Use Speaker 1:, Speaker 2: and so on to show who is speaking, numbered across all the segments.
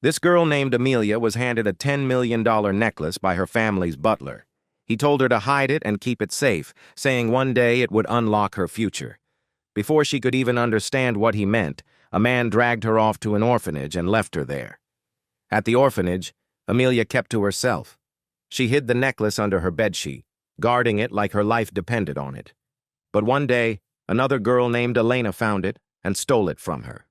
Speaker 1: This girl named Amelia was handed a $10 million necklace by her family's butler. He told her to hide it and keep it safe, saying one day it would unlock her future. Before she could even understand what he meant, a man dragged her off to an orphanage and left her there. At the orphanage, Amelia kept to herself. She hid the necklace under her bedsheet, guarding it like her life depended on it. But one day, another girl named Elena found it and stole it from her.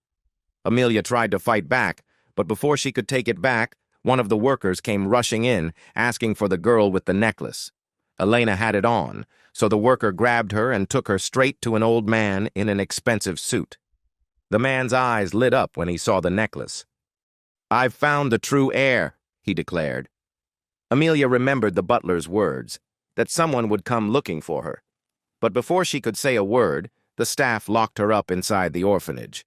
Speaker 1: Amelia tried to fight back, but before she could take it back, one of the workers came rushing in, asking for the girl with the necklace. Elena had it on, so the worker grabbed her and took her straight to an old man in an expensive suit. The man's eyes lit up when he saw the necklace. "I've found the true heir," he declared. Amelia remembered the butler's words, that someone would come looking for her. But before she could say a word, the staff locked her up inside the orphanage.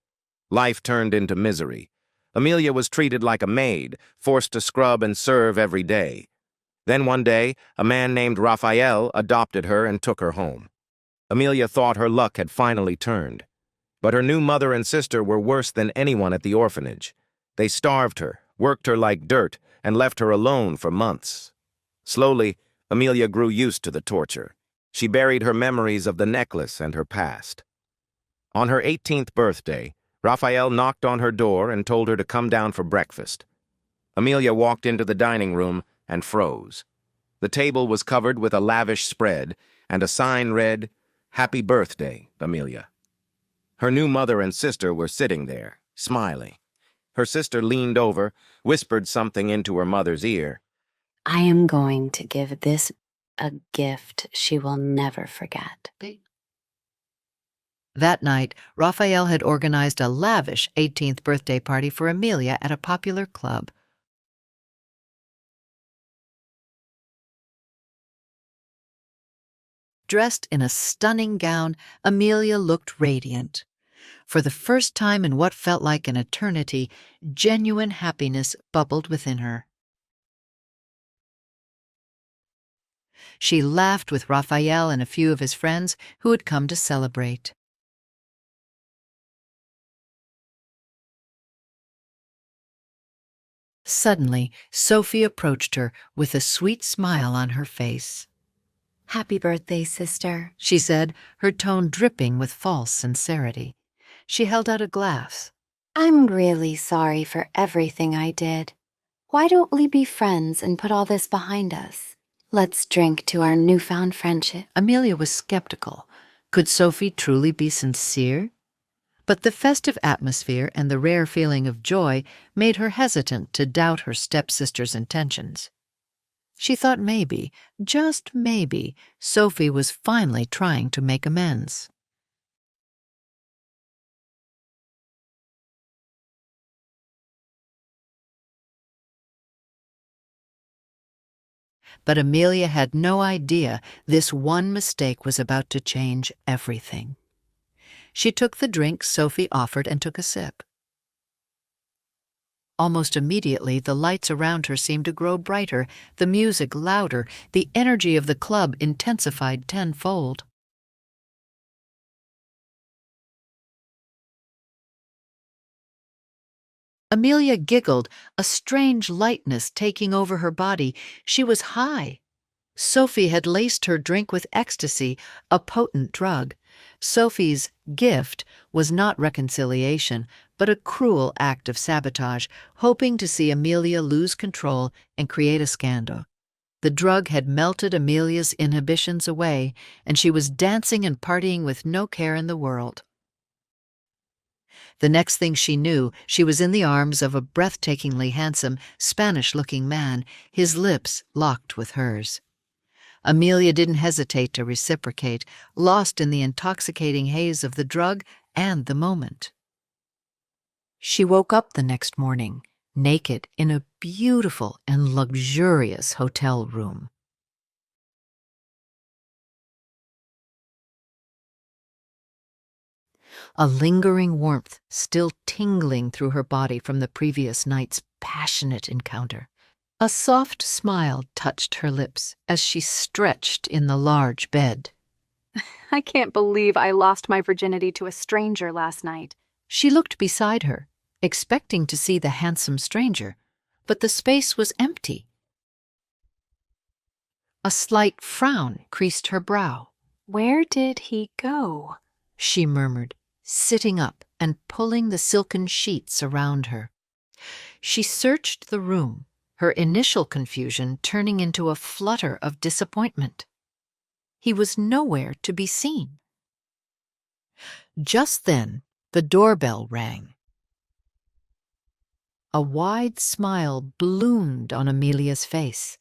Speaker 1: Life turned into misery. Amelia was treated like a maid, forced to scrub and serve every day. Then one day, a man named Raphael adopted her and took her home. Amelia thought her luck had finally turned. But her new mother and sister were worse than anyone at the orphanage. They starved her, worked her like dirt, and left her alone for months. Slowly, Amelia grew used to the torture. She buried her memories of the necklace and her past. On her 18th birthday, Raphael knocked on her door and told her to come down for breakfast. Amelia walked into the dining room and froze. The table was covered with a lavish spread, and a sign read, "Happy Birthday, Amelia." Her new mother and sister were sitting there, smiling. Her sister leaned over, whispered something into her mother's ear.
Speaker 2: "I am going to give this a gift she will never forget."
Speaker 3: That night, Raphael had organized a lavish 18th birthday party for Amelia at a popular club. Dressed in a stunning gown, Amelia looked radiant. For the first time in what felt like an eternity, genuine happiness bubbled within her. She laughed with Raphael and a few of his friends who had come to celebrate. Suddenly, Sophie approached her with a sweet smile on her face.
Speaker 2: "Happy birthday, sister,"
Speaker 3: she said, her tone dripping with false sincerity. She held out a glass.
Speaker 2: "I'm really sorry for everything I did. Why don't we be friends and put all this behind us? Let's drink to our newfound friendship."
Speaker 3: Amelia was skeptical. Could Sophie truly be sincere? But the festive atmosphere and the rare feeling of joy made her hesitant to doubt her stepsister's intentions. She thought maybe, just maybe, Sophie was finally trying to make amends. But Amelia had no idea this one mistake was about to change everything. She took the drink Sophie offered and took a sip. Almost immediately, the lights around her seemed to grow brighter, the music louder, the energy of the club intensified tenfold. Amelia giggled, a strange lightness taking over her body. She was high. Sophie had laced her drink with ecstasy, a potent drug. Sophie's gift was not reconciliation, but a cruel act of sabotage, hoping to see Amelia lose control and create a scandal. The drug had melted Amelia's inhibitions away, and she was dancing and partying with no care in the world. The next thing she knew, she was in the arms of a breathtakingly handsome, Spanish-looking man, his lips locked with hers. Amelia didn't hesitate to reciprocate, lost in the intoxicating haze of the drug and the moment. She woke up the next morning, naked in a beautiful and luxurious hotel room. A lingering warmth still tingling through her body from the previous night's passionate encounter. A soft smile touched her lips as she stretched in the large bed.
Speaker 4: "I can't believe I lost my virginity to a stranger last night."
Speaker 3: She looked beside her. expecting to see the handsome stranger, but the space was empty. A slight frown creased her brow.
Speaker 2: Where did he go?
Speaker 3: She murmured, sitting up and pulling the silken sheets around her. She searched the room, her initial confusion turning into a flutter of disappointment. He was nowhere to be seen. Just then, the doorbell rang. A wide smile bloomed on Amelia's face.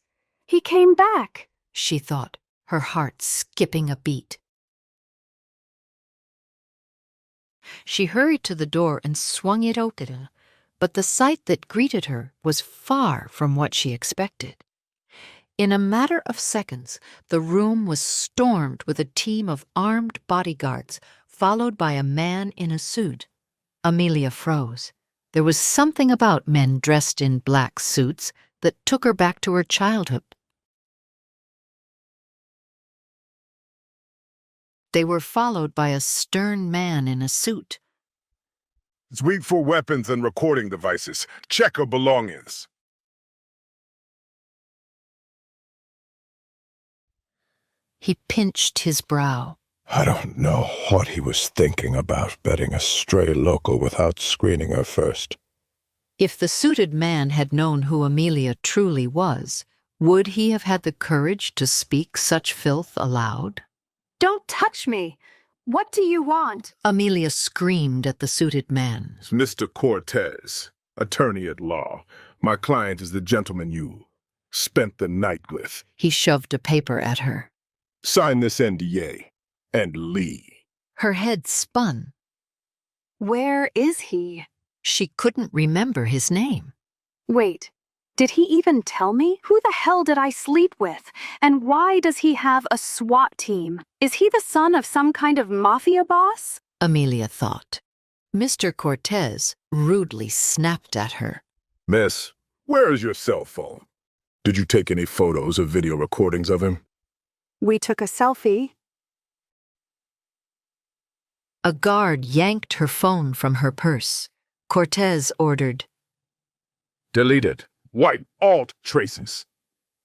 Speaker 2: He came back,
Speaker 3: she thought, her heart skipping a beat. She hurried to the door and swung it open, but the sight that greeted her was far from what she expected. In a matter of seconds, the room was stormed with a team of armed bodyguards, followed by a man in a suit. Amelia froze. There was something about men dressed in black suits that took her back to her childhood. They were followed by a stern man in a suit.
Speaker 4: Sweep for weapons and recording devices. Check her belongings.
Speaker 3: He pinched his brow.
Speaker 5: I don't know what he was thinking about betting a stray local without screening her first.
Speaker 3: If the suited man had known who Amelia truly was, would he have had the courage to speak such filth aloud?
Speaker 2: Don't touch me! What do you want?
Speaker 3: Amelia screamed at the suited man.
Speaker 4: It's Mr. Cortez, attorney at law. My client is the gentleman you spent the night with.
Speaker 3: He shoved a paper at her.
Speaker 4: Sign this NDA and leave.
Speaker 3: Her head spun.
Speaker 2: Where is he?
Speaker 3: She couldn't remember his name.
Speaker 2: Wait, did he even tell me? Who the hell did I sleep with? And why does he have a SWAT team? Is he the son of some kind of mafia boss?
Speaker 3: Amelia thought. Mr. Cortez rudely snapped at her.
Speaker 4: Miss, where is your cell phone? Did you take any photos or video recordings of him?
Speaker 2: We took a selfie.
Speaker 3: A guard yanked her phone from her purse. Cortez ordered,
Speaker 4: Delete it. Wipe all traces.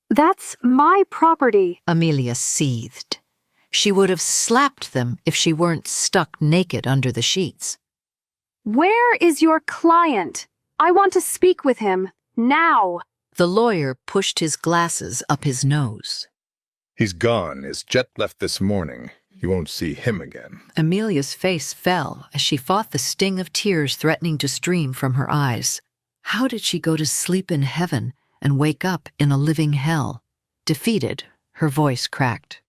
Speaker 2: That's my property.
Speaker 3: Amelia seethed. She would have slapped them if she weren't stuck naked under the sheets.
Speaker 2: Where is your client? I want to speak with him. Now.
Speaker 3: The lawyer pushed his glasses up his nose.
Speaker 6: He's gone. His jet left this morning. You won't see him again.
Speaker 3: Amelia's face fell as she fought the sting of tears threatening to stream from her eyes. How did she go to sleep in heaven and wake up in a living hell? Defeated, her voice cracked.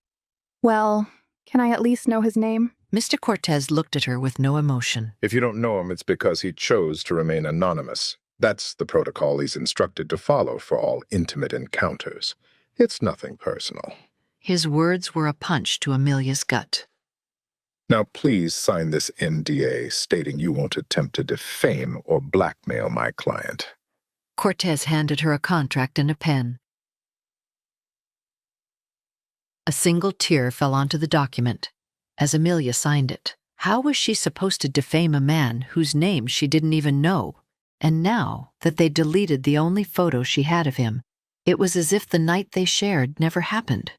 Speaker 7: Well, can I at least know his name?
Speaker 3: Mr. Cortez looked at her with no emotion.
Speaker 6: If you don't know him, it's because he chose to remain anonymous. That's the protocol he's instructed to follow for all intimate encounters. It's nothing personal.
Speaker 3: His words were a punch to Amelia's gut.
Speaker 6: Now please sign this NDA stating you won't attempt to defame or blackmail my client.
Speaker 3: Cortez handed her a contract and a pen. A single tear fell onto the document as Amelia signed it. How was she supposed to defame a man whose name she didn't even know? And now that they deleted the only photo she had of him, it was as if the night they shared never happened.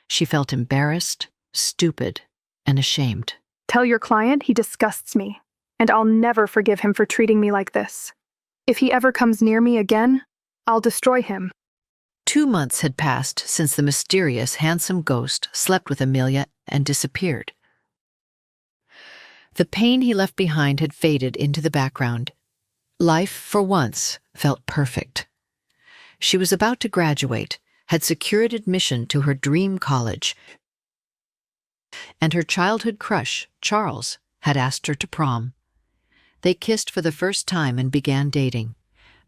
Speaker 3: She felt embarrassed, stupid, and ashamed.
Speaker 7: Tell your client he disgusts me, and I'll never forgive him for treating me like this. If he ever comes near me again, I'll destroy him.
Speaker 3: 2 months had passed since the mysterious, handsome ghost slept with Amelia and disappeared. The pain he left behind had faded into the background. Life, for once, felt perfect. She was about to graduate, had secured admission to her dream college, and her childhood crush, Charles, had asked her to prom. They kissed for the first time and began dating,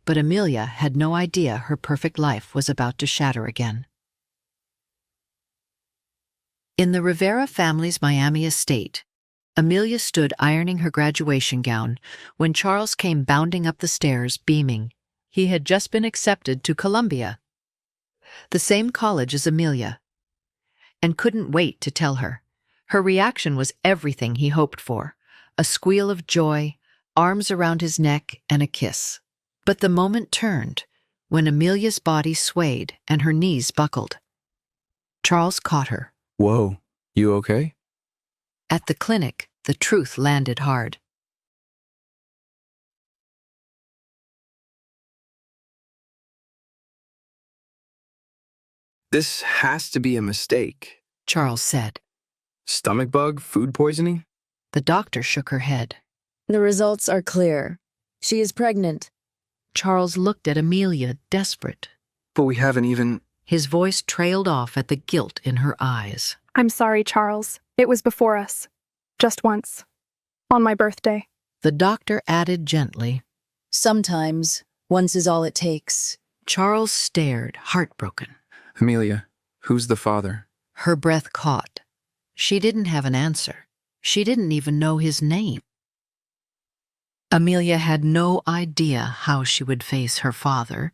Speaker 3: but Amelia had no idea her perfect life was about to shatter again. In the Rivera family's Miami estate, Amelia stood ironing her graduation gown when Charles came bounding up the stairs, beaming. He had just been accepted to Columbia, the same college as Amelia, and couldn't wait to tell her. Her reaction was everything he hoped for, a squeal of joy, arms around his neck and a kiss. But the moment turned when Amelia's body swayed and her knees buckled. Charles caught her.
Speaker 8: Whoa, you okay?
Speaker 3: At the clinic, the truth landed hard.
Speaker 8: This has to be a mistake.
Speaker 3: Charles said.
Speaker 8: Stomach bug? Food poisoning?
Speaker 3: The doctor shook her head.
Speaker 9: The results are clear. She is pregnant.
Speaker 3: Charles looked at Amelia, desperate.
Speaker 8: But we haven't even...
Speaker 3: His voice trailed off at the guilt in her eyes.
Speaker 7: I'm sorry, Charles. It was before us. Just once. On my birthday.
Speaker 3: The doctor added gently.
Speaker 9: Sometimes, once is all it takes.
Speaker 3: Charles stared, heartbroken.
Speaker 8: Amelia, who's the father?
Speaker 3: Her breath caught. She didn't have an answer. She didn't even know his name. Amelia had no idea how she would face her father.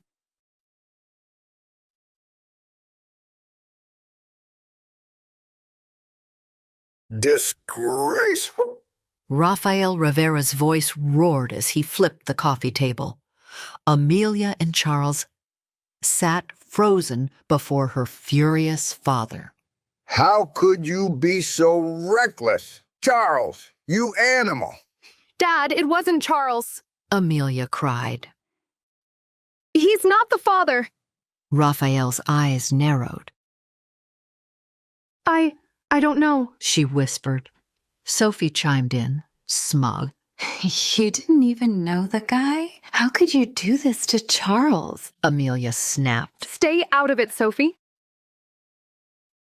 Speaker 5: Disgraceful.
Speaker 3: Rafael Rivera's voice roared as he flipped the coffee table. Amelia and Charles sat frozen before her furious father.
Speaker 10: How could you be so reckless? Charles, you animal!
Speaker 7: Dad, it wasn't Charles.
Speaker 3: Amelia cried.
Speaker 7: He's not the father.
Speaker 3: Raphael's eyes narrowed.
Speaker 7: I don't know.
Speaker 3: She whispered. Sophie chimed in, smug.
Speaker 2: You didn't even know the guy? How could you do this to Charles?
Speaker 3: Amelia snapped.
Speaker 7: Stay out of it, Sophie.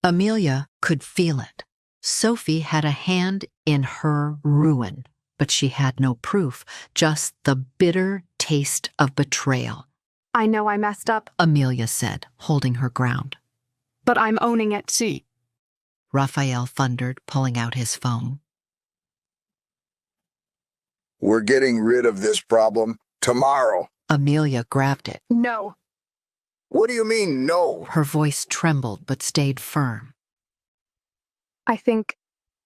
Speaker 3: Amelia could feel it. Sophie had a hand in her ruin, but she had no proof, just the bitter taste of betrayal.
Speaker 7: I know I messed up,
Speaker 3: Amelia said, holding her ground.
Speaker 7: but I'm owning it.
Speaker 3: See, Raphael thundered, pulling out his phone.
Speaker 10: We're getting rid of this problem tomorrow.
Speaker 3: Amelia grabbed it.
Speaker 7: No.
Speaker 10: What do you mean, no?
Speaker 3: Her voice trembled but stayed firm.
Speaker 7: I think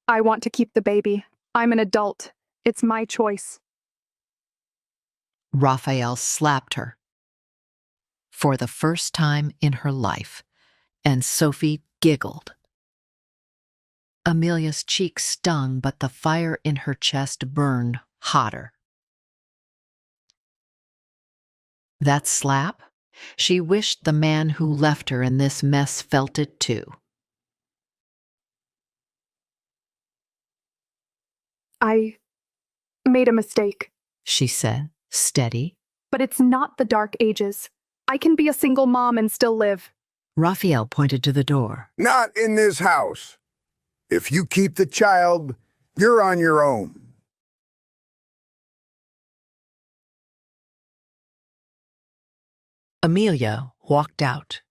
Speaker 7: I want to keep the baby. I'm an adult. It's my choice.
Speaker 3: Raphael slapped her. For the first time in her life, and Sophie giggled. Amelia's cheeks stung, but the fire in her chest burned hotter. That slap? She wished the man who left her in this mess felt it too.
Speaker 7: I made a mistake,
Speaker 3: She said, steady.
Speaker 7: but it's not the Dark Ages. I can be a single mom and still live.
Speaker 3: Raphael pointed to the door.
Speaker 10: Not in this house. If you keep the child, you're on your own.
Speaker 3: Amelia walked out.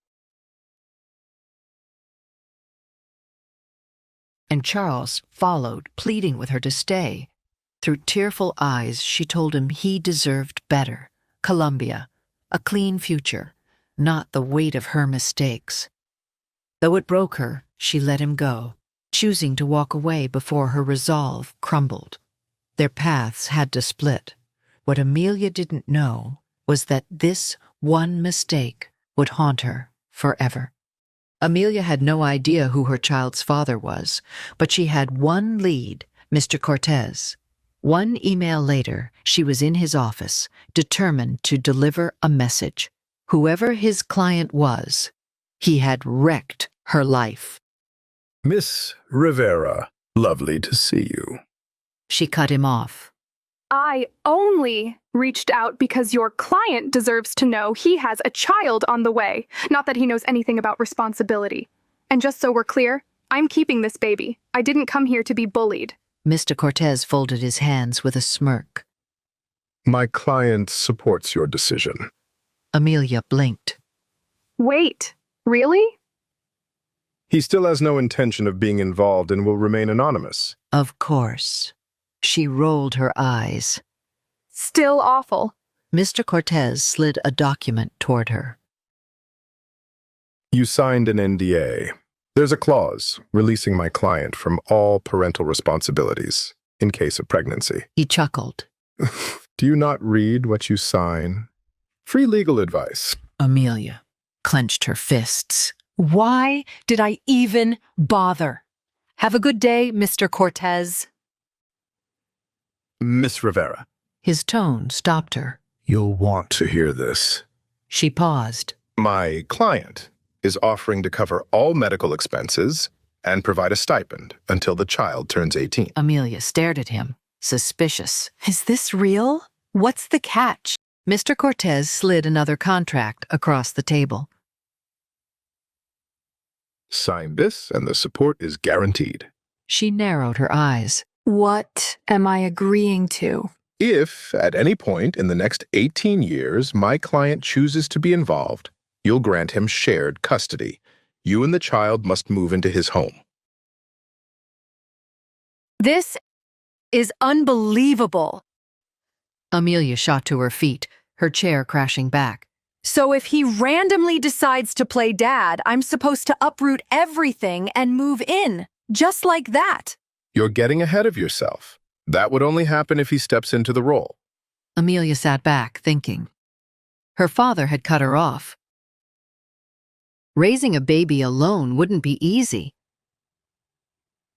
Speaker 3: And Charles followed, pleading with her to stay. Through tearful eyes, she told him he deserved better. Columbia, a clean future, not the weight of her mistakes. Though it broke her, she let him go, choosing to walk away before her resolve crumbled. Their paths had to split. What Amelia didn't know was that this one mistake would haunt her forever. Amelia had no idea who her child's father was, but she had one lead, Mr. Cortez. One email later, she was in his office, determined to deliver a message. Whoever his client was, he had wrecked her life.
Speaker 4: Miss Rivera, lovely to see you.
Speaker 3: She cut him off.
Speaker 7: I only reached out because your client deserves to know he has a child on the way, not that he knows anything about responsibility. And just so we're clear, I'm keeping this baby. I didn't come here to be bullied.
Speaker 3: Mr. Cortez folded his hands with a smirk.
Speaker 6: My client supports your decision.
Speaker 3: Amelia blinked.
Speaker 7: Wait, really?
Speaker 6: He still has no intention of being involved and will remain anonymous.
Speaker 3: Of course. She rolled her eyes.
Speaker 7: Still awful.
Speaker 3: Mr. Cortez slid a document toward her.
Speaker 6: You signed an NDA. There's a clause releasing my client from all parental responsibilities in case of pregnancy.
Speaker 3: He chuckled.
Speaker 6: Do you not read what you sign? Free legal advice.
Speaker 3: Amelia clenched her fists.
Speaker 11: Why did I even bother? Have a good day, Mr. Cortez.
Speaker 12: Miss Rivera.
Speaker 3: His tone stopped her.
Speaker 4: You'll want to hear this.
Speaker 3: She paused.
Speaker 6: My client is offering to cover all medical expenses and provide a stipend until the child turns 18.
Speaker 3: Amelia stared at him, suspicious.
Speaker 11: Is this real? What's the catch?
Speaker 3: Mr. Cortez slid another contract across the table.
Speaker 6: Sign this and the support is guaranteed.
Speaker 3: She narrowed her eyes.
Speaker 7: What am I agreeing to?
Speaker 6: If, at any point in the next 18 years, my client chooses to be involved, you'll grant him shared custody. You and the child must move into his home.
Speaker 11: This is unbelievable.
Speaker 3: Amelia shot to her feet, her chair crashing back.
Speaker 11: So if he randomly decides to play dad, I'm supposed to uproot everything and move in, just like that.
Speaker 6: You're getting ahead of yourself. That would only happen if he steps into the role.
Speaker 3: Amelia sat back, thinking. Her father had cut her off. Raising a baby alone wouldn't be easy.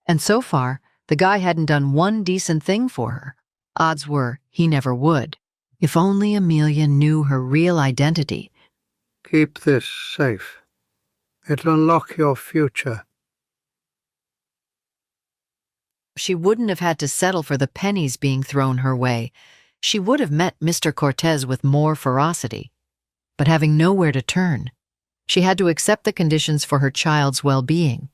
Speaker 3: And so far, the guy hadn't done one decent thing for her. Odds were he never would. If only Amelia knew her real identity.
Speaker 13: Keep this safe. It'll unlock your future.
Speaker 3: She wouldn't have had to settle for the pennies being thrown her way. She would have met Mr. Cortez with more ferocity. But having nowhere to turn, she had to accept the conditions for her child's well-being.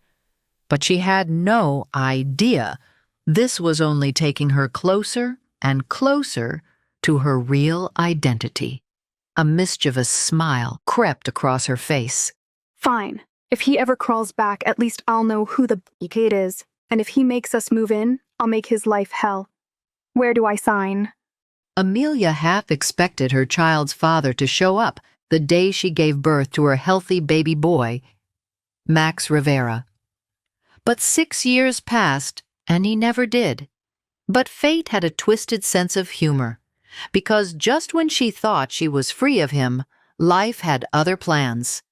Speaker 3: But she had no idea this was only taking her closer and closer to her real identity. A mischievous smile crept across her face.
Speaker 7: Fine. If he ever crawls back, at least I'll know who the kid is. And if he makes us move in, I'll make his life hell. Where do I sign?
Speaker 3: Amelia half expected her child's father to show up the day she gave birth to her healthy baby boy, Max Rivera. But 6 years passed, and he never did. But fate had a twisted sense of humor, because just when she thought she was free of him, life had other plans.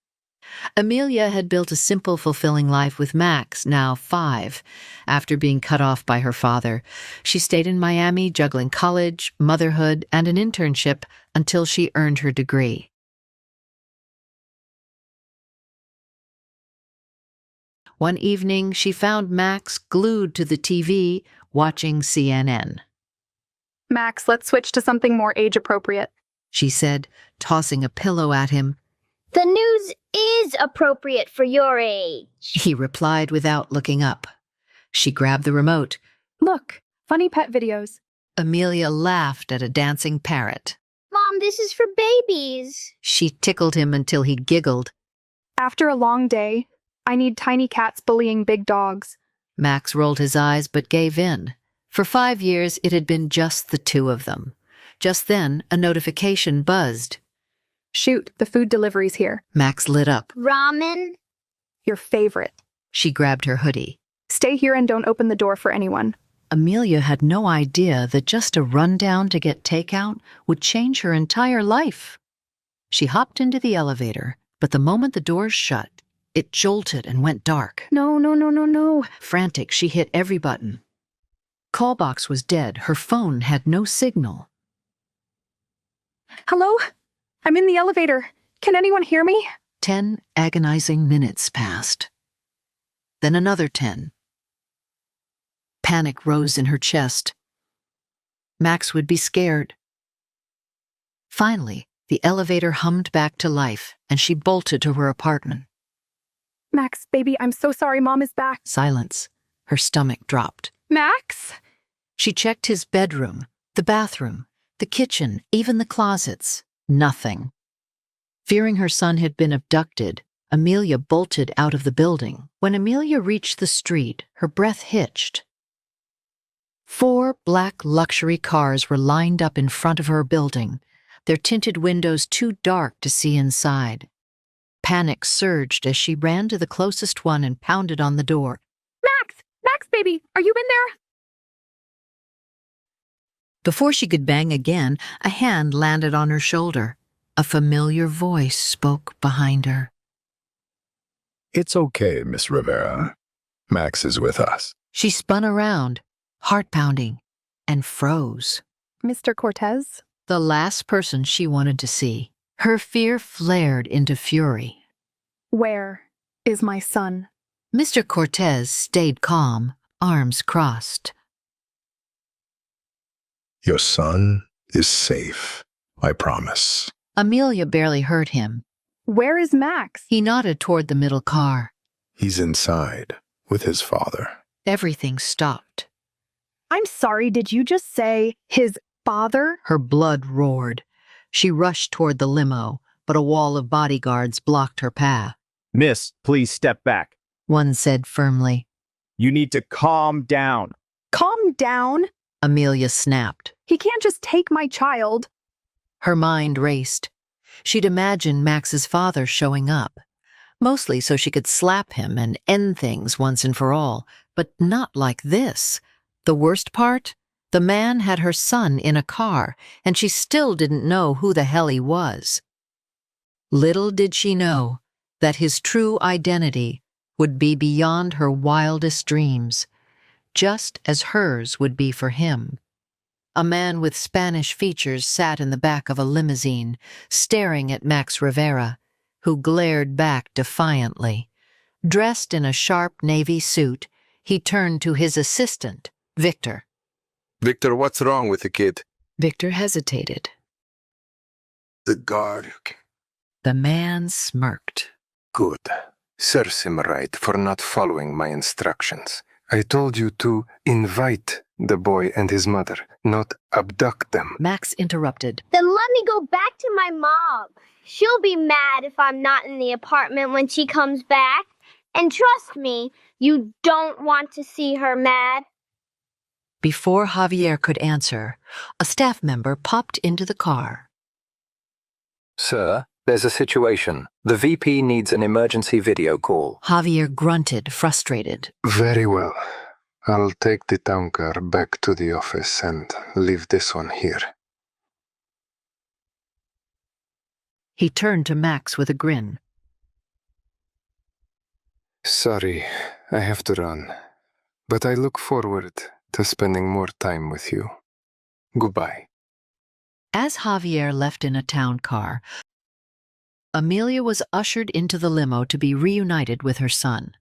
Speaker 3: Amelia had built a simple, fulfilling life with Max, now 5. After being cut off by her father, she stayed in Miami, juggling college, motherhood, and an internship until she earned her degree. One evening, she found Max glued to the TV, watching CNN.
Speaker 7: Max, let's switch to something more age-appropriate,
Speaker 3: she said, tossing a pillow at him.
Speaker 14: The news is appropriate for your age,
Speaker 3: he replied without looking up. She grabbed the remote.
Speaker 7: Look, funny pet videos.
Speaker 3: Amelia laughed at a dancing parrot.
Speaker 14: Mom, this is for babies.
Speaker 3: She tickled him until he giggled.
Speaker 7: After a long day, I need tiny cats bullying big dogs.
Speaker 3: Max rolled his eyes but gave in. For 5 years, it had been just the two of them. Just then, a notification buzzed.
Speaker 7: Shoot, the food delivery's here.
Speaker 3: Max lit up.
Speaker 14: Ramen?
Speaker 7: Your favorite.
Speaker 3: She grabbed her hoodie.
Speaker 7: Stay here and don't open the door for anyone.
Speaker 3: Amelia had no idea that just a rundown to get takeout would change her entire life. She hopped into the elevator, but the moment the doors shut, it jolted and went dark.
Speaker 7: No, no, no, no, no.
Speaker 3: Frantic, she hit every button. Call box was dead. Her phone had no signal.
Speaker 7: Hello? I'm in the elevator. Can anyone hear me?
Speaker 3: 10 agonizing minutes passed. Then another 10. Panic rose in her chest. Max would be scared. Finally, the elevator hummed back to life, and she bolted to her apartment.
Speaker 7: Max, baby, I'm so sorry Mom is back.
Speaker 3: Silence. Her stomach dropped.
Speaker 7: Max?
Speaker 3: She checked his bedroom, the bathroom, the kitchen, even the closets. Nothing. Fearing her son had been abducted, Amelia bolted out of the building. When Amelia reached the street, her breath hitched. 4 black luxury cars were lined up in front of her building, their tinted windows too dark to see inside. Panic surged as she ran to the closest one and pounded on the door.
Speaker 7: Max! Max, baby! Are you in there?
Speaker 3: Before she could bang again, a hand landed on her shoulder. A familiar voice spoke behind her.
Speaker 5: It's okay, Miss Rivera. Max is with us.
Speaker 3: She spun around, heart pounding, and froze.
Speaker 7: Mr. Cortez?
Speaker 3: The last person she wanted to see. Her fear flared into fury.
Speaker 7: Where is my son?
Speaker 3: Mr. Cortez stayed calm, arms crossed.
Speaker 5: Your son is safe, I promise.
Speaker 3: Amelia barely heard him.
Speaker 7: Where is Max?
Speaker 3: He nodded toward the middle car.
Speaker 5: He's inside with his father.
Speaker 3: Everything stopped.
Speaker 7: I'm sorry, did you just say his father?
Speaker 3: Her blood roared. She rushed toward the limo, but a wall of bodyguards blocked her path.
Speaker 12: Miss, please step back.
Speaker 3: One said firmly.
Speaker 12: You need to calm down.
Speaker 7: Calm down?
Speaker 3: Amelia snapped.
Speaker 7: He can't just take my child.
Speaker 3: Her mind raced. She'd imagined Max's father showing up, mostly so she could slap him and end things once and for all, but not like this. The worst part? The man had her son in a car, and she still didn't know who the hell he was. Little did she know that his true identity would be beyond her wildest dreams, just as hers would be for him. A man with Spanish features sat in the back of a limousine, staring at Max Rivera, who glared back defiantly. Dressed in a sharp navy suit, he turned to his assistant, Victor.
Speaker 15: Victor, what's wrong with the kid?
Speaker 3: Victor hesitated.
Speaker 15: The guard.
Speaker 3: The man smirked.
Speaker 15: Good. Serves him right for not following my instructions. I told you to invite the boy and his mother, not abduct them.
Speaker 3: Max interrupted.
Speaker 14: Then let me go back to my mom. She'll be mad if I'm not in the apartment when she comes back. And trust me, you don't want to see her mad.
Speaker 3: Before Javier could answer, a staff member popped into the car.
Speaker 16: Sir, there's a situation. The VP needs an emergency video call.
Speaker 3: Javier grunted, frustrated.
Speaker 15: Very well. I'll take the town car back to the office and leave this one here.
Speaker 3: He turned to Max with a grin.
Speaker 15: Sorry, I have to run. But I look forward to spending more time with you. Goodbye.
Speaker 3: As Javier left in a town car, Amelia was ushered into the limo to be reunited with her son.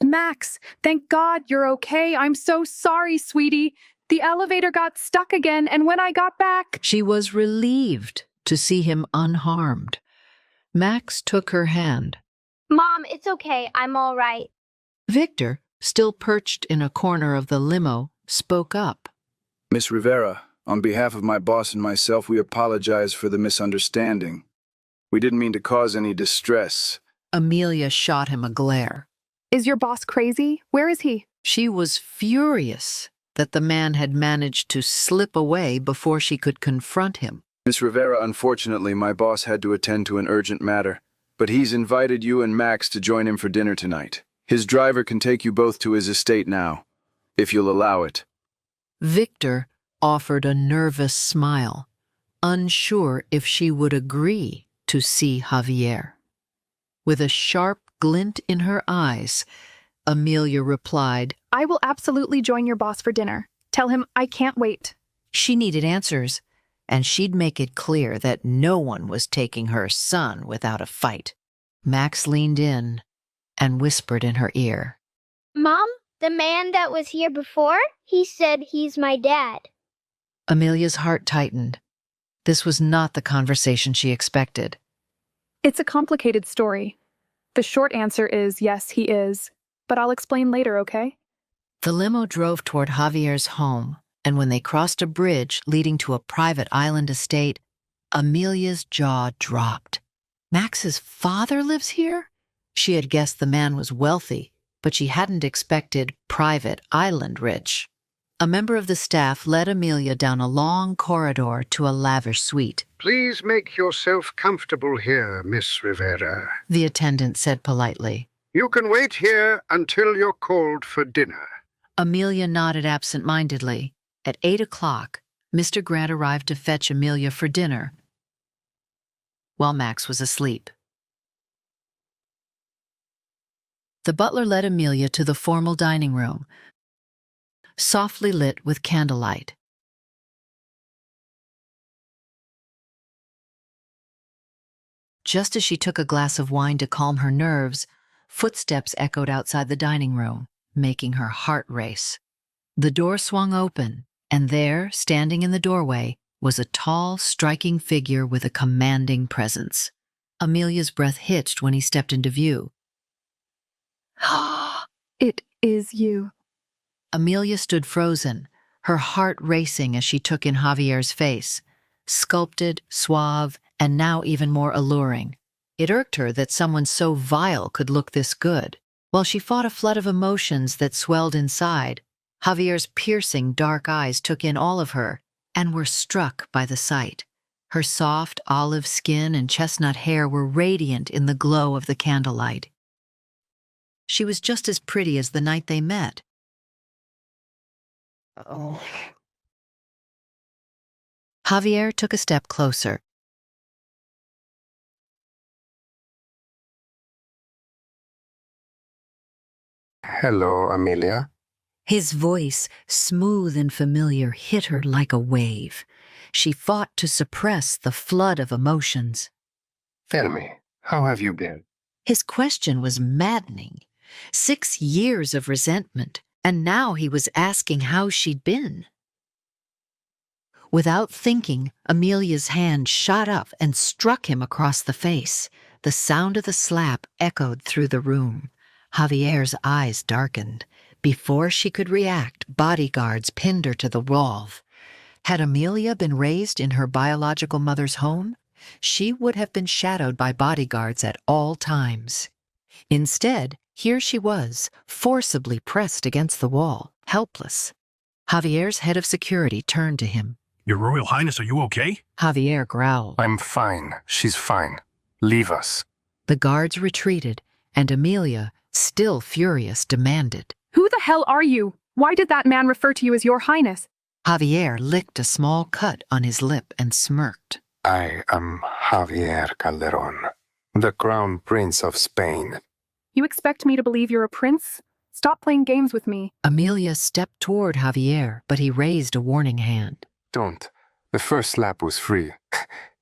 Speaker 7: Max, thank God you're okay. I'm so sorry, sweetie. The elevator got stuck again, and when I got back...
Speaker 3: She was relieved to see him unharmed. Max took her hand.
Speaker 14: Mom, it's okay. I'm all right.
Speaker 3: Victor, still perched in a corner of the limo, spoke up.
Speaker 17: Miss Rivera, on behalf of my boss and myself, we apologize for the misunderstanding. We didn't mean to cause any distress.
Speaker 3: Amelia shot him a glare.
Speaker 7: Is your boss crazy? Where is he?
Speaker 3: She was furious that the man had managed to slip away before she could confront him.
Speaker 17: Miss Rivera, unfortunately, my boss had to attend to an urgent matter, but he's invited you and Max to join him for dinner tonight. His driver can take you both to his estate now, if you'll allow it.
Speaker 3: Victor offered a nervous smile, unsure if she would agree to see Javier. With a sharp glint in her eyes, Amelia replied,
Speaker 7: I will absolutely join your boss for dinner. Tell him I can't wait.
Speaker 3: She needed answers, and she'd make it clear that no one was taking her son without a fight. Max leaned in and whispered in her ear.
Speaker 14: Mom, the man that was here before, he said he's my dad.
Speaker 3: Amelia's heart tightened. This was not the conversation she expected.
Speaker 7: It's a complicated story. The short answer is yes, he is. But I'll explain later, okay?
Speaker 3: The limo drove toward Javier's home, and when they crossed a bridge leading to a private island estate, Amelia's jaw dropped. Max's father lives here? She had guessed the man was wealthy, but she hadn't expected private island rich. A member of the staff led Amelia down a long corridor to a lavish suite.
Speaker 13: Please make yourself comfortable here, Miss Rivera,
Speaker 3: The attendant said politely.
Speaker 13: You can wait here until you're called for dinner.
Speaker 3: Amelia nodded absent-mindedly. At 8 o'clock, Mr. Grant arrived to fetch Amelia for dinner, while Max was asleep. The butler led Amelia to the formal dining room, softly lit with candlelight. Just as she took a glass of wine to calm her nerves, footsteps echoed outside the dining room, making her heart race. The door swung open, and there, standing in the doorway, was a tall, striking figure with a commanding presence. Amelia's breath hitched when he stepped into view.
Speaker 7: It is you.
Speaker 3: Amelia stood frozen, her heart racing as she took in Javier's face, sculpted, suave, and now even more alluring. It irked her that someone so vile could look this good. While she fought a flood of emotions that swelled inside, Javier's piercing dark eyes took in all of her and were struck by the sight. Her soft olive skin and chestnut hair were radiant in the glow of the candlelight. She was just as pretty as the night they met.
Speaker 11: Oh.
Speaker 3: Javier took a step closer.
Speaker 15: Hello, Amelia.
Speaker 3: His voice, smooth and familiar, hit her like a wave. She fought to suppress the flood of emotions.
Speaker 15: Tell me, how have you been?
Speaker 3: His question was maddening. 6 years of resentment, and now he was asking how she'd been. Without thinking, Amelia's hand shot up and struck him across the face. The sound of the slap echoed through the room. Javier's eyes darkened. Before she could react, bodyguards pinned her to the wall. Had Amelia been raised in her biological mother's home, she would have been shadowed by bodyguards at all times. Instead, here she was, forcibly pressed against the wall, helpless. Javier's head of security turned to him.
Speaker 18: Your Royal Highness, are you okay?
Speaker 3: Javier growled.
Speaker 15: I'm fine. She's fine. Leave us.
Speaker 3: The guards retreated, and Amelia, still furious, demanded.
Speaker 7: Who the hell are you? Why did that man refer to you as Your Highness?
Speaker 3: Javier licked a small cut on his lip and smirked.
Speaker 15: I am Javier Calderon, the Crown Prince of Spain.
Speaker 7: You expect me to believe you're a prince? Stop playing games with me.
Speaker 3: Amelia stepped toward Javier, but he raised a warning hand.
Speaker 15: Don't. The first slap was free.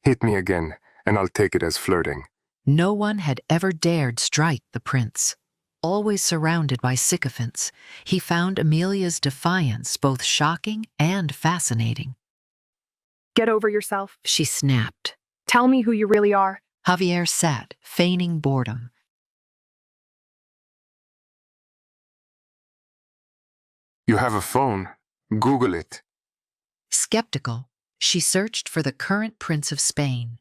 Speaker 15: Hit me again, and I'll take it as flirting.
Speaker 3: No one had ever dared strike the prince. Always surrounded by sycophants, he found Amelia's defiance both shocking and fascinating.
Speaker 7: Get over yourself,
Speaker 3: she snapped.
Speaker 7: Tell me who you really are.
Speaker 3: Javier sat, feigning boredom.
Speaker 15: You have a phone. Google it.
Speaker 3: Skeptical, she searched for the current Prince of Spain.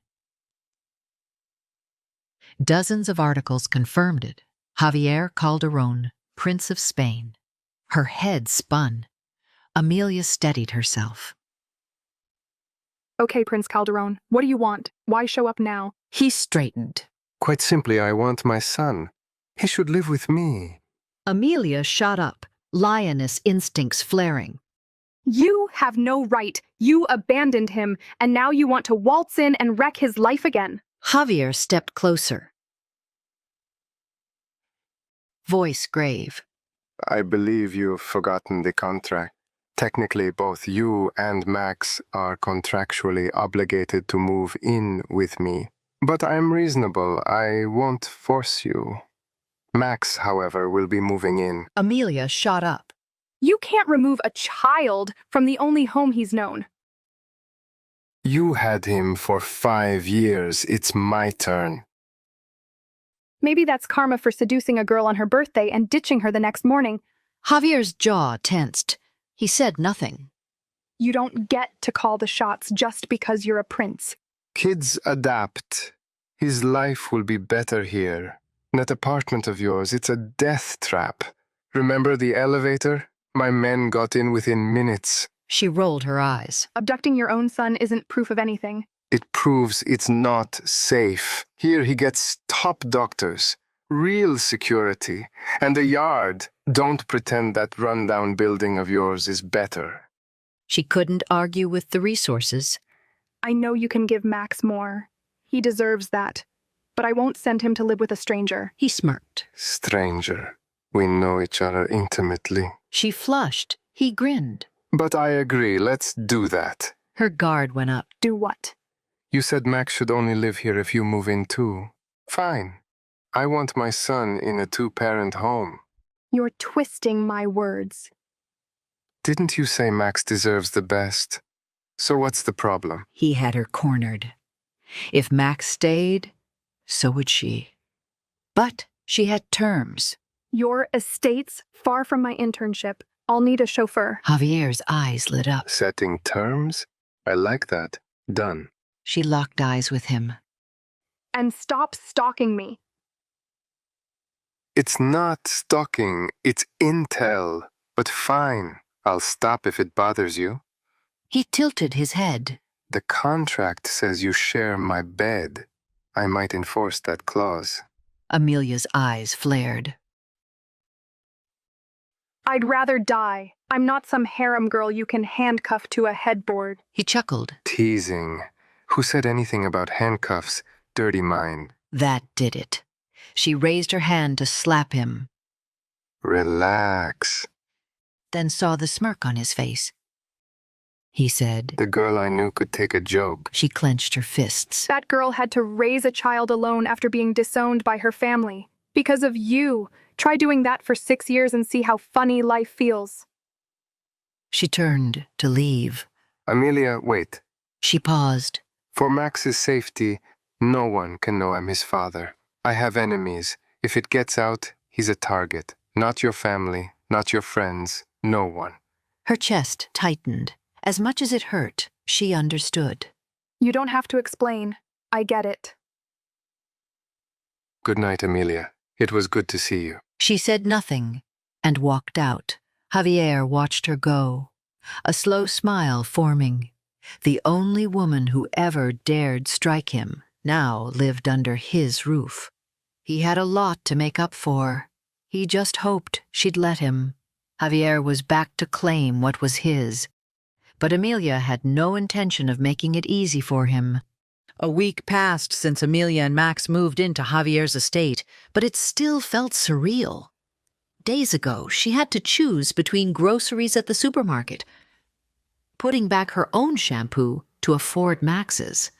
Speaker 3: Dozens of articles confirmed it. Javier Calderon, Prince of Spain. Her head spun. Amelia steadied herself.
Speaker 7: Okay, Prince Calderon, what do you want? Why show up now?
Speaker 3: He straightened.
Speaker 15: Quite simply, I want my son. He should live with me.
Speaker 3: Amelia shot up, lioness instincts flaring.
Speaker 7: You have no right. You abandoned him, and now you want to waltz in and wreck his life again.
Speaker 3: Javier stepped closer. Voice grave.
Speaker 15: I believe you've forgotten the contract. Technically, both you and Max are contractually obligated to move in with me. But I'm reasonable. I won't force you. Max, however, will be moving in.
Speaker 3: Amelia shot up.
Speaker 7: You can't remove a child from the only home he's known.
Speaker 15: You had him for 5 years. It's my turn.
Speaker 7: Maybe that's karma for seducing a girl on her birthday and ditching her the next morning.
Speaker 3: Javier's jaw tensed. He said nothing.
Speaker 7: You don't get to call the shots just because you're a prince.
Speaker 15: Kids adapt. His life will be better here. That apartment of yours, it's a death trap. Remember the elevator? My men got in within minutes.
Speaker 3: She rolled her eyes.
Speaker 7: Abducting your own son isn't proof of anything.
Speaker 15: It proves it's not safe. Here he gets top doctors, real security, and a yard. Don't pretend that rundown building of yours is better.
Speaker 3: She couldn't argue with the resources.
Speaker 7: I know you can give Max more. He deserves that. But I won't send him to live with a stranger.
Speaker 3: He smirked.
Speaker 15: Stranger. We know each other intimately.
Speaker 3: She flushed. He grinned.
Speaker 15: But I agree, let's do that.
Speaker 3: Her guard went up.
Speaker 7: Do what?
Speaker 15: You said Max should only live here if you move in too. Fine. I want my son in a two-parent home.
Speaker 7: You're twisting my words.
Speaker 15: Didn't you say Max deserves the best? So what's the problem?
Speaker 3: He had her cornered. If Max stayed, so would she. But she had terms.
Speaker 7: Your estate's far from my internship. I'll need a chauffeur.
Speaker 3: Javier's eyes lit up.
Speaker 15: Setting terms? I like that. Done.
Speaker 3: She locked eyes with him.
Speaker 7: And stop stalking me.
Speaker 15: It's not stalking, it's intel. But fine, I'll stop if it bothers you.
Speaker 3: He tilted his head.
Speaker 15: The contract says you share my bed. I might enforce that clause.
Speaker 3: Amelia's eyes flared.
Speaker 7: I'd rather die. I'm not some harem girl you can handcuff to a headboard.
Speaker 3: He chuckled.
Speaker 15: Teasing. Who said anything about handcuffs? Dirty mind.
Speaker 3: That did it. She raised her hand to slap him.
Speaker 15: Relax.
Speaker 3: Then saw the smirk on his face. He said,
Speaker 15: The girl I knew could take a joke.
Speaker 3: She clenched her fists.
Speaker 7: That girl had to raise a child alone after being disowned by her family. Because of you. Try doing that for 6 years and see how funny life feels.
Speaker 3: She turned to leave.
Speaker 15: Amelia, wait.
Speaker 3: She paused.
Speaker 15: For Max's safety, no one can know I'm his father. I have enemies. If it gets out, he's a target. Not your family, not your friends, no one.
Speaker 3: Her chest tightened. As much as it hurt, she understood.
Speaker 7: You don't have to explain. I get it.
Speaker 15: Good night, Amelia. It was good to see you.
Speaker 3: She said nothing and walked out. Javier watched her go, a slow smile forming. The only woman who ever dared strike him now lived under his roof. He had a lot to make up for. He just hoped she'd let him. Javier was back to claim what was his. But Amelia had no intention of making it easy for him. A week passed since Amelia and Max moved into Javier's estate, but it still felt surreal. Days ago, she had to choose between groceries at the supermarket, putting back her own shampoo to afford Max's.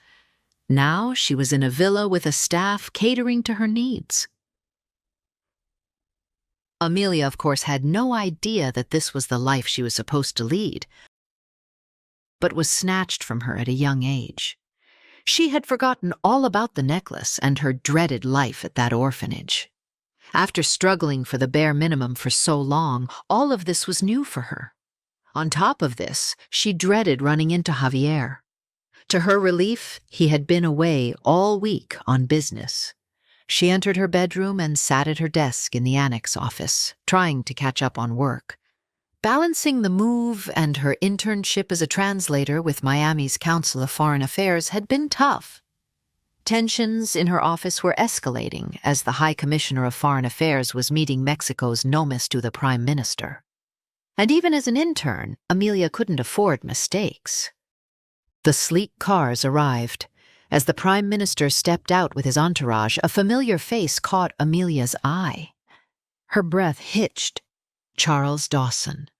Speaker 3: Now she was in a villa with a staff catering to her needs. Amelia, of course, had no idea that this was the life she was supposed to lead, but was snatched from her at a young age. She had forgotten all about the necklace and her dreaded life at that orphanage. After struggling for the bare minimum for so long, all of this was new for her. On top of this, she dreaded running into Javier. To her relief, he had been away all week on business. She entered her bedroom and sat at her desk in the annex office, trying to catch up on work. Balancing the move and her internship as a translator with Miami's Council of Foreign Affairs had been tough. Tensions in her office were escalating as the High Commissioner of Foreign Affairs was meeting Mexico's nomis to the Prime Minister. And even as an intern, Amelia couldn't afford mistakes. The sleek cars arrived. As the Prime Minister stepped out with his entourage, a familiar face caught Amelia's eye. Her breath hitched. Charles Dawson,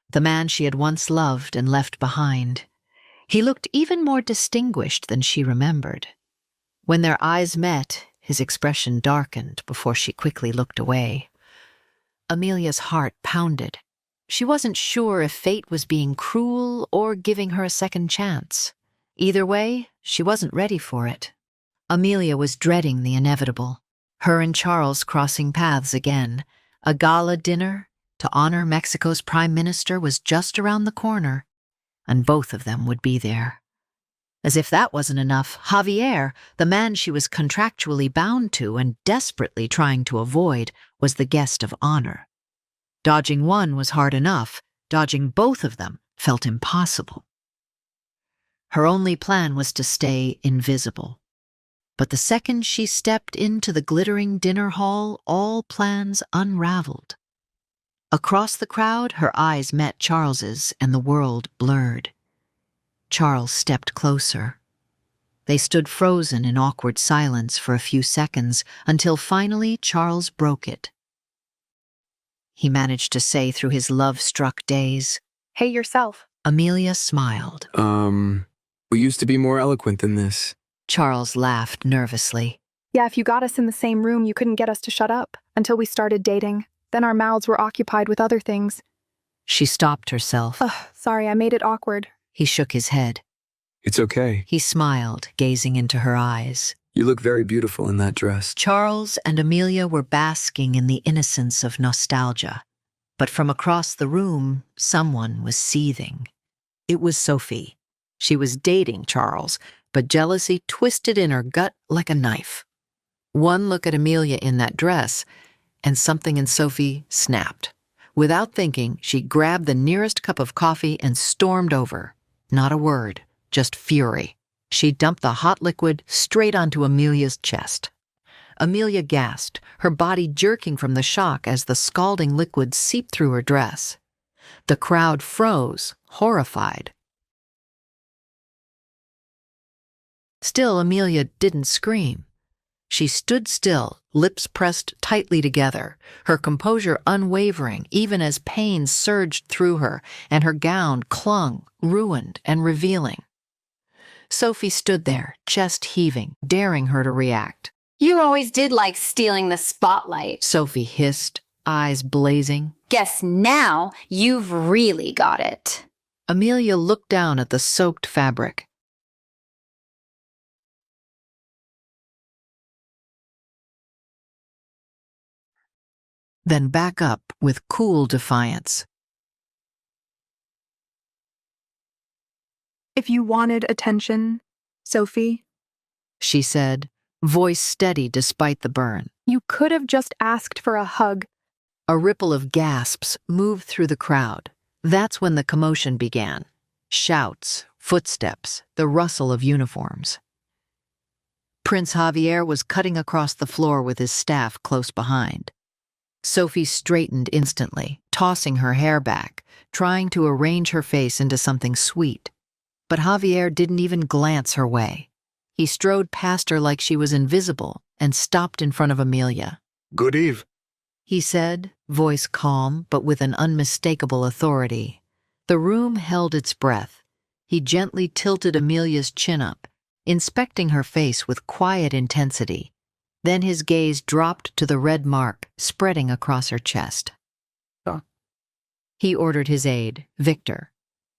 Speaker 3: the man she had once loved and left behind. He looked even more distinguished than she remembered. When their eyes met, his expression darkened before she quickly looked away. Amelia's heart pounded. She wasn't sure if fate was being cruel or giving her a second chance. Either way, she wasn't ready for it. Amelia was dreading the inevitable. Her and Charles crossing paths again. A gala dinner to honor Mexico's Prime Minister was just around the corner, and both of them would be there. As if that wasn't enough, Javier, the man she was contractually bound to and desperately trying to avoid, was the guest of honor. Dodging one was hard enough. Dodging both of them felt impossible. Her only plan was to stay invisible. But the second she stepped into the glittering dinner hall, all plans unraveled. Across the crowd, her eyes met Charles's, and the world blurred. Charles stepped closer. They stood frozen in awkward silence for a few seconds, until finally Charles broke it. He managed to say through his love-struck daze,
Speaker 7: "Hey, yourself."
Speaker 3: Amelia smiled.
Speaker 8: We used to be more eloquent than this.
Speaker 3: Charles laughed nervously.
Speaker 7: "Yeah, if you got us in the same room, you couldn't get us to shut up until we started dating. Then our mouths were occupied with other things."
Speaker 3: She stopped herself.
Speaker 7: Sorry, I made it awkward.
Speaker 3: He shook his head.
Speaker 8: It's okay.
Speaker 3: He smiled, gazing into her eyes.
Speaker 8: You look very beautiful in that dress.
Speaker 3: Charles and Amelia were basking in the innocence of nostalgia. But from across the room, someone was seething. It was Sophie. She was dating Charles, but jealousy twisted in her gut like a knife. One look at Amelia in that dress, and something in Sophie snapped. Without thinking, she grabbed the nearest cup of coffee and stormed over. Not a word, just fury. She dumped the hot liquid straight onto Amelia's chest. Amelia gasped, her body jerking from the shock as the scalding liquid seeped through her dress. The crowd froze, horrified. Still, Amelia didn't scream. She stood still, lips pressed tightly together, her composure unwavering even as pain surged through her, and her gown clung, ruined and revealing. Sophie stood there, chest heaving, daring her to react.
Speaker 2: You always did like stealing the spotlight,
Speaker 3: Sophie hissed, eyes blazing.
Speaker 2: Guess now you've really got it.
Speaker 3: Amelia looked down at the soaked fabric. Then back up with cool defiance.
Speaker 7: "If you wanted attention, Sophie,"
Speaker 3: she said, voice steady despite the burn.
Speaker 7: "you could have just asked for a hug."
Speaker 3: A ripple of gasps moved through the crowd. That's when the commotion began. Shouts, footsteps, the rustle of uniforms. Prince Javier was cutting across the floor with his staff close behind. Sophie straightened instantly, tossing her hair back, trying to arrange her face into something sweet. But Javier didn't even glance her way. He strode past her like she was invisible and stopped in front of Amelia.
Speaker 4: Good eve,
Speaker 3: he said, voice calm but with an unmistakable authority. The room held its breath. He gently tilted Amelia's chin up, inspecting her face with quiet intensity. Then his gaze dropped to the red mark spreading across her chest. He ordered his aide, Victor.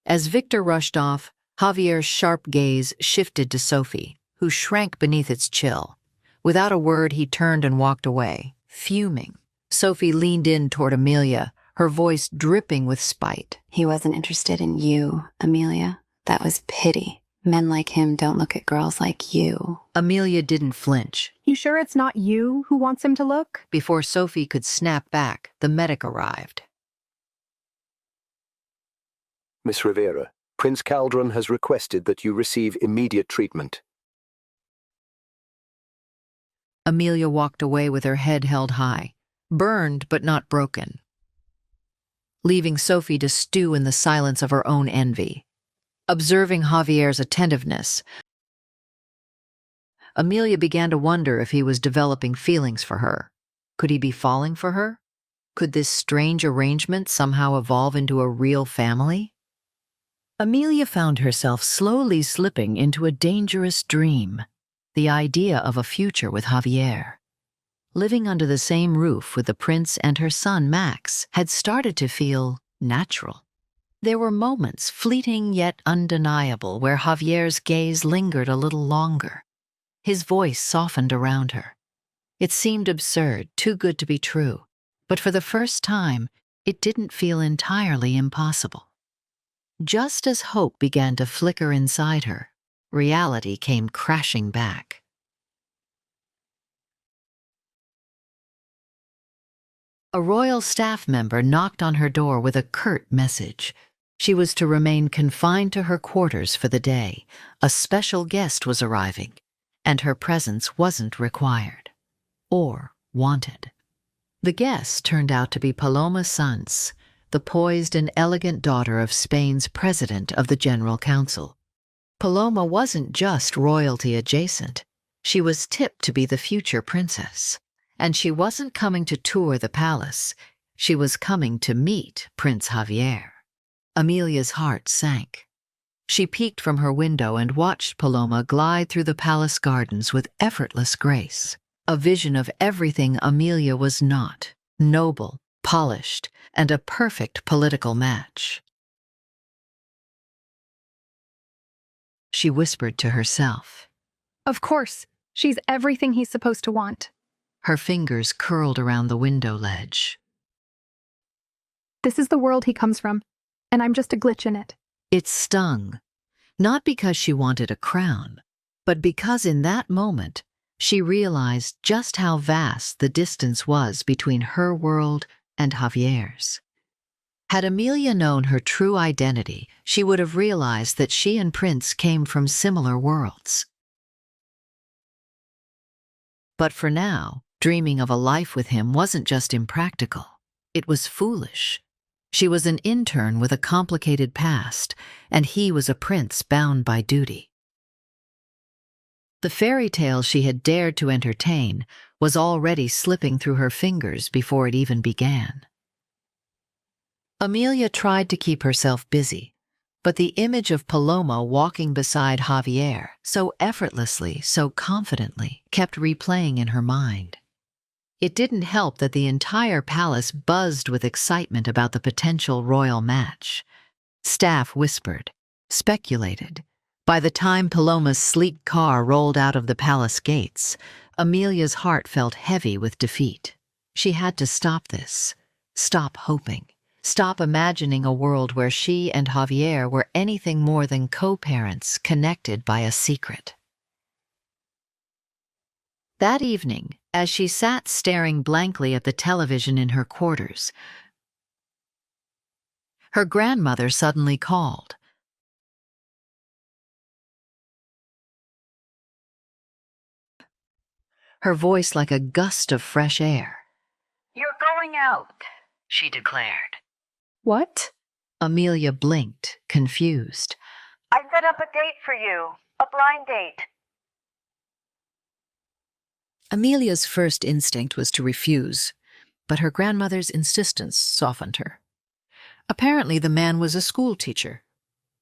Speaker 3: As Victor rushed off, Javier's sharp gaze shifted to Sophie, who shrank beneath its chill. Without a word, he turned and walked away, fuming. Sophie leaned in toward Amelia, her voice dripping with spite.
Speaker 2: He wasn't interested in you, Amelia. That was pity. Men like him don't look at girls like you.
Speaker 3: Amelia didn't flinch.
Speaker 7: "You sure it's not you who wants him to look?"
Speaker 3: Before Sophie could snap back, the medic arrived.
Speaker 16: Miss Rivera, Prince Caldron has requested that you receive immediate treatment.
Speaker 3: Amelia walked away with her head held high, burned but not broken, leaving Sophie to stew in the silence of her own envy. Observing Javier's attentiveness, Amelia began to wonder if he was developing feelings for her. Could he be falling for her? Could this strange arrangement somehow evolve into a real family? Amelia found herself slowly slipping into a dangerous dream, the idea of a future with Javier. Living under the same roof with the prince and her son Max had started to feel natural. There were moments, fleeting yet undeniable, where Javier's gaze lingered a little longer. His voice softened around her. It seemed absurd, too good to be true, but for the first time, it didn't feel entirely impossible. Just as hope began to flicker inside her, reality came crashing back. A royal staff member knocked on her door with a curt message. She was to remain confined to her quarters for the day. A special guest was arriving. and her presence wasn't required or wanted. The guest turned out to be Paloma Sanz, the poised and elegant daughter of Spain's president of the General Council. Paloma wasn't just royalty adjacent. She was tipped to be the future princess. And she wasn't coming to tour the palace. She was coming to meet Prince Javier. Amelia's heart sank. She peeked from her window and watched Paloma glide through the palace gardens with effortless grace, a vision of everything Amelia was not, noble, polished, and a perfect political match. She whispered to herself.
Speaker 7: Of course, she's everything he's supposed to want.
Speaker 3: Her fingers curled around the window ledge.
Speaker 7: This is the world he comes from, and I'm just a glitch in it.
Speaker 3: It stung, not because she wanted a crown, but because in that moment she realized just how vast the distance was between her world and Javier's. Had Amelia known her true identity, she would have realized that she and Prince came from similar worlds. But for now, dreaming of a life with him wasn't just impractical. It was foolish. She was an intern with a complicated past, and he was a prince bound by duty. The fairy tale she had dared to entertain was already slipping through her fingers before it even began. Amelia tried to keep herself busy, but the image of Paloma walking beside Javier, so effortlessly, so confidently, kept replaying in her mind. It didn't help that the entire palace buzzed with excitement about the potential royal match. Staff whispered, speculated. By the time Paloma's sleek car rolled out of the palace gates, Amelia's heart felt heavy with defeat. She had to stop this, stop hoping, stop imagining a world where she and Javier were anything more than co-parents connected by a secret. That evening, as she sat staring blankly at the television in her quarters, her grandmother suddenly called. Her voice like a gust of fresh air. "You're going out," she declared.
Speaker 7: What?
Speaker 3: Amelia blinked, confused.
Speaker 11: "I set up a date for you, a blind date."
Speaker 3: Amelia's first instinct was to refuse, but her grandmother's insistence softened her. Apparently the man was a school teacher,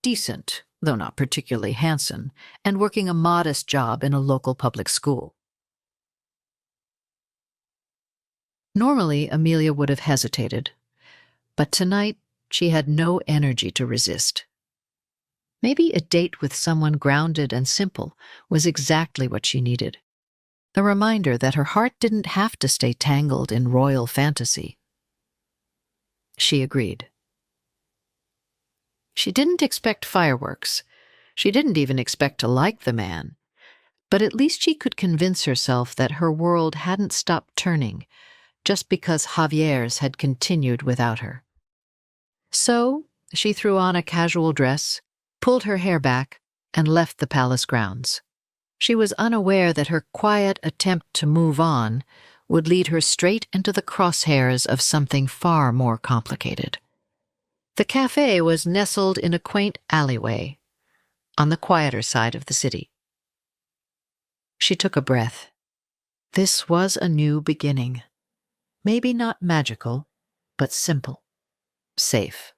Speaker 3: decent, though not particularly handsome, and working a modest job in a local public school. Normally, Amelia would have hesitated, but tonight she had no energy to resist. Maybe a date with someone grounded and simple was exactly what she needed. A reminder that her heart didn't have to stay tangled in royal fantasy. She agreed. She didn't expect fireworks. She didn't even expect to like the man. But at least she could convince herself that her world hadn't stopped turning just because Javier's had continued without her. So she threw on a casual dress, pulled her hair back, and left the palace grounds. She was unaware that her quiet attempt to move on would lead her straight into the crosshairs of something far more complicated. The cafe was nestled in a quaint alleyway, on the quieter side of the city. She took a breath. This was a new beginning. Maybe not magical, but simple, safe.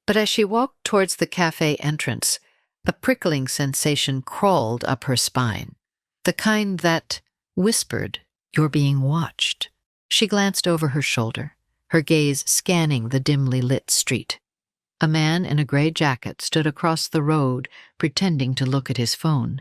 Speaker 3: But as she walked towards the cafe entrance, a prickling sensation crawled up her spine, the kind that whispered, "You're being watched." She glanced over her shoulder, her gaze scanning the dimly lit street. A man in a gray jacket stood across the road, pretending to look at his phone.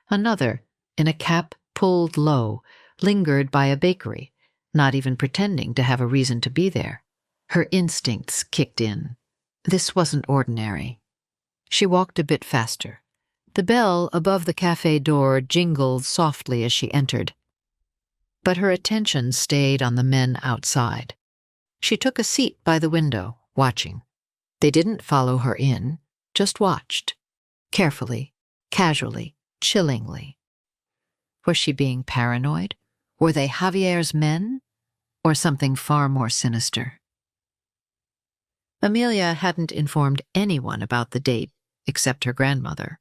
Speaker 3: Another, in a cap pulled low, lingered by a bakery, not even pretending to have a reason to be there. Her instincts kicked in. This wasn't ordinary. She walked a bit faster. The bell above the cafe door jingled softly as she entered. But her attention stayed on the men outside. She took a seat by the window, watching. They didn't follow her in, just watched. Carefully, casually, chillingly. Was she being paranoid? Were they Javier's men? Or something far more sinister? Amelia hadn't informed anyone about the date except her grandmother,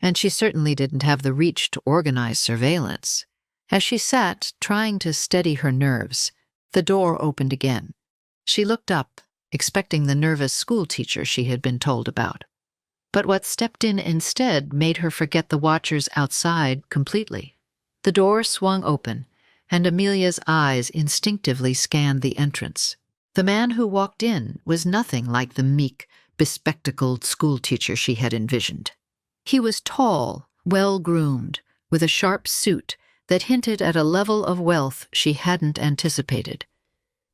Speaker 3: and she certainly didn't have the reach to organize surveillance. As she sat, trying to steady her nerves, the door opened again. She looked up, expecting the nervous schoolteacher she had been told about. But what stepped in instead made her forget the watchers outside completely. The door swung open, and Amelia's eyes instinctively scanned the entrance. The man who walked in was nothing like the meek, bespectacled schoolteacher she had envisioned. He was tall, well-groomed, with a sharp suit that hinted at a level of wealth she hadn't anticipated.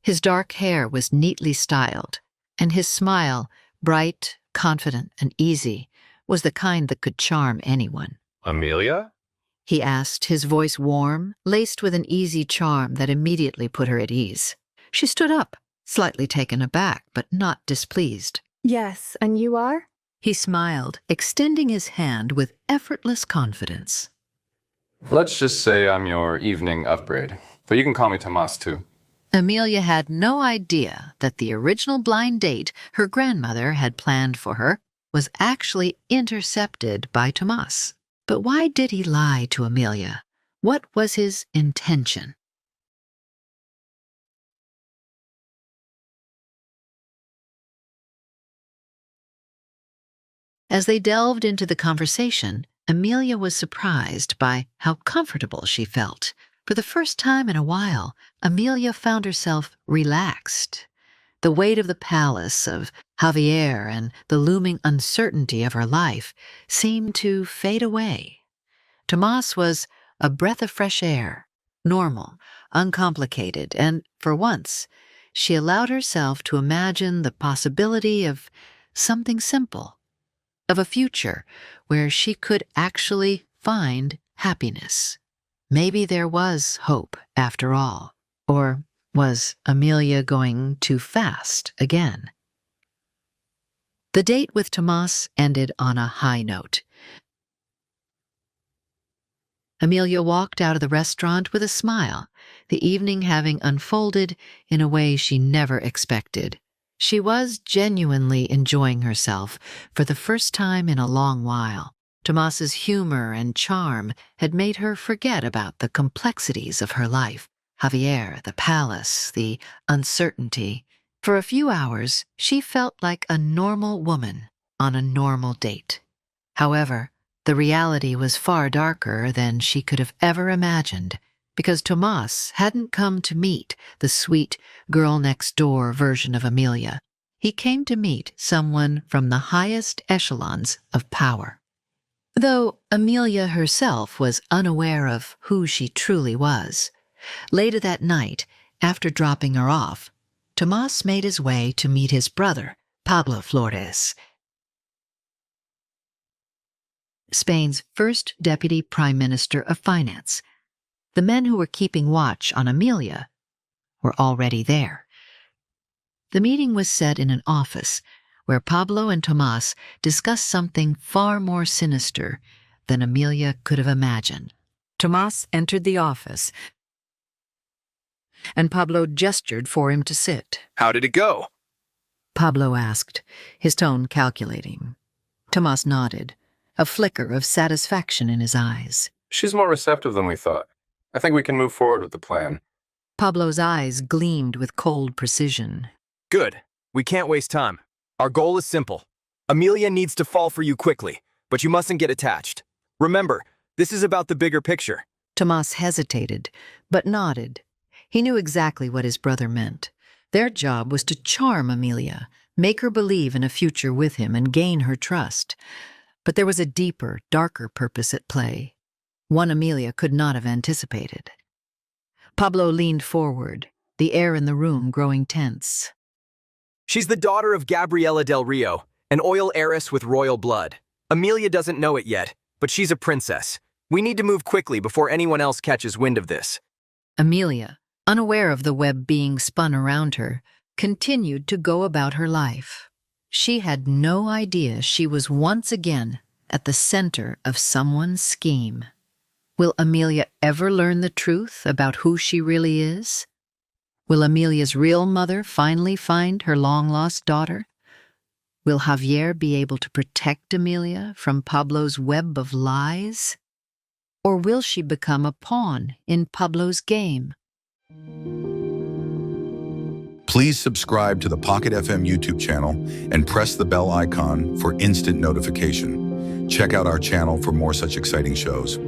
Speaker 3: His dark hair was neatly styled, and his smile, bright, confident, and easy, was the kind that could charm anyone.
Speaker 6: Amelia?
Speaker 3: He asked, his voice warm, laced with an easy charm that immediately put her at ease. She stood up, slightly taken aback, but not displeased.
Speaker 7: Yes, and you are?
Speaker 3: He smiled, extending his hand with effortless confidence.
Speaker 19: Let's just say I'm your evening upgrade, but you can call me Tomas too.
Speaker 3: Amelia had no idea that the original blind date her grandmother had planned for her was actually intercepted by Tomas. But why did he lie to Amelia? What was his intention? As they delved into the conversation, Amelia was surprised by how comfortable she felt. For the first time in a while, Amelia found herself relaxed. The weight of the palace, of Javier, and the looming uncertainty of her life seemed to fade away. Tomas was a breath of fresh air, normal, uncomplicated, and, for once, she allowed herself to imagine the possibility of something simple, of a future where she could actually find happiness. Maybe there was hope after all. Or was Amelia going too fast again? The date with Tomas ended on a high note. Amelia walked out of the restaurant with a smile, the evening having unfolded in a way she never expected. She was genuinely enjoying herself for the first time in a long while. Tomas's humor and charm had made her forget about the complexities of her life. Javier, the palace, the uncertainty. For a few hours, she felt like a normal woman on a normal date. However, the reality was far darker than she could have ever imagined, because Tomas hadn't come to meet the sweet, girl-next-door version of Amelia. He came to meet someone from the highest echelons of power. Though Amelia herself was unaware of who she truly was. Later that night, after dropping her off, Tomas made his way to meet his brother, Pablo Flores, Spain's first deputy prime minister of finance. The men who were keeping watch on Amelia were already there. The meeting was set in an office where Pablo and Tomas discussed something far more sinister than Amelia could have imagined. Tomas entered the office, and Pablo gestured for him to sit.
Speaker 20: How did it go?
Speaker 3: Pablo asked, his tone calculating. Tomas nodded, a flicker of satisfaction in his eyes.
Speaker 19: She's more receptive than we thought. I think we can move forward with the plan.
Speaker 3: Pablo's eyes gleamed with cold precision.
Speaker 20: Good. We can't waste time. Our goal is simple. Amelia needs to fall for you quickly, but you mustn't get attached. Remember, this is about the bigger picture.
Speaker 3: Tomas hesitated, but nodded. He knew exactly what his brother meant. Their job was to charm Amelia, make her believe in a future with him and gain her trust. But there was a deeper, darker purpose at play, one Amelia could not have anticipated. Pablo leaned forward, the air in the room growing tense.
Speaker 20: She's the daughter of Gabriela del Rio, an oil heiress with royal blood. Amelia doesn't know it yet, but she's a princess. We need to move quickly before anyone else catches wind of this.
Speaker 3: Amelia, unaware of the web being spun around her, continued to go about her life. She had no idea she was once again at the center of someone's scheme. Will Amelia ever learn the truth about who she really is? Will Amelia's real mother finally find her long-lost daughter? Will Javier be able to protect Amelia from Pablo's web of lies? Or will she become a pawn in Pablo's game?
Speaker 21: Please subscribe to the Pocket FM YouTube channel and press the bell icon for instant notification. Check out our channel for more such exciting shows.